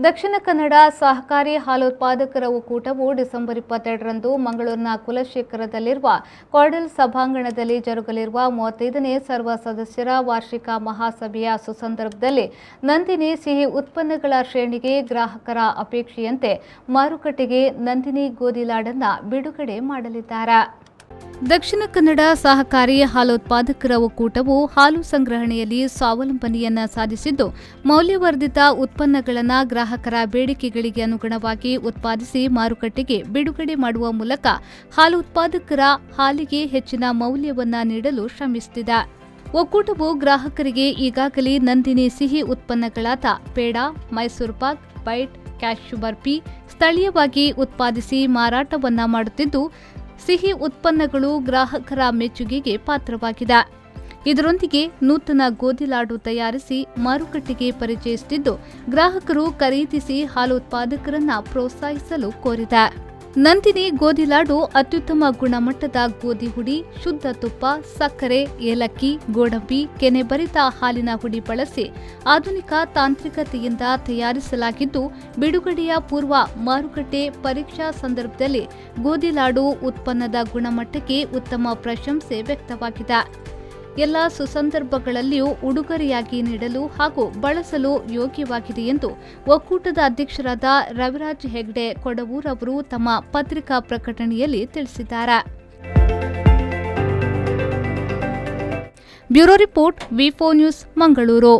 ದಕ್ಷಿಣ ಕನ್ನಡ ಸಹಕಾರಿ ಹಾಲು ಉತ್ಪಾದಕರ ಒಕ್ಕೂಟವು ಡಿಸೆಂಬರ್ 22ರಂದು ಮಂಗಳೂರಿನ ಕುಲಶೇಖರದಲ್ಲಿರುವ ಕಾರ್ಡೆಲ್ ಸಭಾಂಗಣದಲ್ಲಿ ಜರುಗಲಿರುವ 35ನೇ ಸರ್ವ ಸದಸ್ಯರ ವಾರ್ಷಿಕ ಮಹಾಸಭೆಯ ಸುಸಂದರ್ಭದಲ್ಲಿ ನಂದಿನಿ ಸಿಹಿ ಉತ್ಪನ್ನಗಳ ಶ್ರೇಣಿಗೆ ಗ್ರಾಹಕರ ಅಪೇಕ್ಷೆಯಂತೆ ಮಾರುಕಟ್ಟೆಗೆ ನಂದಿನಿ ಗೋಧಿ ಲಾಡನ್ನು ಬಿಡುಗಡೆ ಮಾಡಲಿದ್ದಾರೆ. ದಕ್ಷಿಣ ಕನ್ನಡ ಸಹಕಾರಿ ಹಾಲು ಉತ್ಪಾದಕರ ಒಕ್ಕೂಟವು ಹಾಲು ಸಂಗ್ರಹಣೆಯಲ್ಲಿ ಸ್ವಾವಲಂಬನೆಯನ್ನು ಸಾಧಿಸಿದ್ದು, ಮೌಲ್ಯವರ್ಧಿತ ಉತ್ಪನ್ನಗಳನ್ನು ಗ್ರಾಹಕರ ಬೇಡಿಕೆಗಳಿಗೆ ಅನುಗುಣವಾಗಿ ಉತ್ಪಾದಿಸಿ ಮಾರುಕಟ್ಟೆಗೆ ಬಿಡುಗಡೆ ಮಾಡುವ ಮೂಲಕ ಹಾಲು ಉತ್ಪಾದಕರ ಹಾಲಿಗೆ ಹೆಚ್ಚಿನ ಮೌಲ್ಯವನ್ನು ನೀಡಲು ಶ್ರಮಿಸುತ್ತಿದೆ. ಒಕ್ಕೂಟವು ಗ್ರಾಹಕರಿಗೆ ಈಗಾಗಲೇ ನಂದಿನಿ ಸಿಹಿ ಉತ್ಪನ್ನಗಳಾದ ಪೇಡ, ಮೈಸೂರು ಪಾಕ್, ಬೈಟ್, ಕ್ಯಾಶ್ಯೂ ಬರ್ಫಿ ಸ್ಥಳೀಯವಾಗಿ ಉತ್ಪಾದಿಸಿ ಮಾರಾಟವನ್ನ ಮಾಡುತ್ತಿದ್ದು, ಸಿಹಿ ಉತ್ಪನ್ನಗಳು ಗ್ರಾಹಕರ ಮೆಚ್ಚುಗೆಗೆ ಪಾತ್ರವಾಗಿದೆ. ಇದರೊಂದಿಗೆ ನೂತನ ಗೋಧಿ ಲಾಡು ತಯಾರಿಸಿ ಮಾರುಕಟ್ಟೆಗೆ ಪರಿಚಯಿಸುತ್ತಿದ್ದು, ಗ್ರಾಹಕರು ಖರೀದಿಸಿ ಹಾಲು ಉತ್ಪಾದಕರನ್ನ ಪ್ರೋತ್ಸಾಹಿಸಲು ಕೋರಿದೆ. ನಂದಿನಿ ಗೋಧಿ ಲಾಡು ಅತ್ಯುತ್ತಮ ಗುಣಮಟ್ಟದ ಗೋಧಿ ಹುಡಿ, ಶುದ್ಧ ತುಪ್ಪ, ಸಕ್ಕರೆ, ಏಲಕ್ಕಿ, ಗೋಡಂಬಿ, ಕೆನೆಬರಿತ ಹಾಲಿನ ಹುಡಿ ಬಳಸಿ ಆಧುನಿಕ ತಾಂತ್ರಿಕತೆಯಿಂದ ತಯಾರಿಸಲಾಗಿದ್ದು, ಬಿಡುಗಡೆಯ ಪೂರ್ವ ಮಾರುಕಟ್ಟೆ ಪರೀಕ್ಷಾ ಸಂದರ್ಭದಲ್ಲಿ ಗೋಧಿ ಲಾಡು ಉತ್ಪನ್ನದ ಗುಣಮಟ್ಟಕ್ಕೆ ಉತ್ತಮ ಪ್ರಶಂಸೆ ವ್ಯಕ್ತವಾಗಿದೆ. ಎಲ್ಲ ಸುಸಂದರ್ಭಗಳಲ್ಲಿಯೂ ಉಡುಗೊರೆಯಾಗಿ ನೀಡಲು ಹಾಗೂ ಬಳಸಲು ಯೋಗ್ಯವಾಗಿದೆ ಎಂದು ಒಕ್ಕೂಟದ ಅಧ್ಯಕ್ಷರಾದ ರವಿರಾಜ್ ಹೆಗ್ಡೆ ಕೊಡವೂರ್ ಅವರು ತಮ್ಮ ಪತ್ರಿಕಾ ಪ್ರಕಟಣೆಯಲ್ಲಿ ತಿಳಿಸಿದ್ದಾರೆ. ಬ್ಯೂರೋ ರಿಪೋರ್ಟ್, ವಿ4 ನ್ಯೂಸ್, ಮಂಗಳೂರು.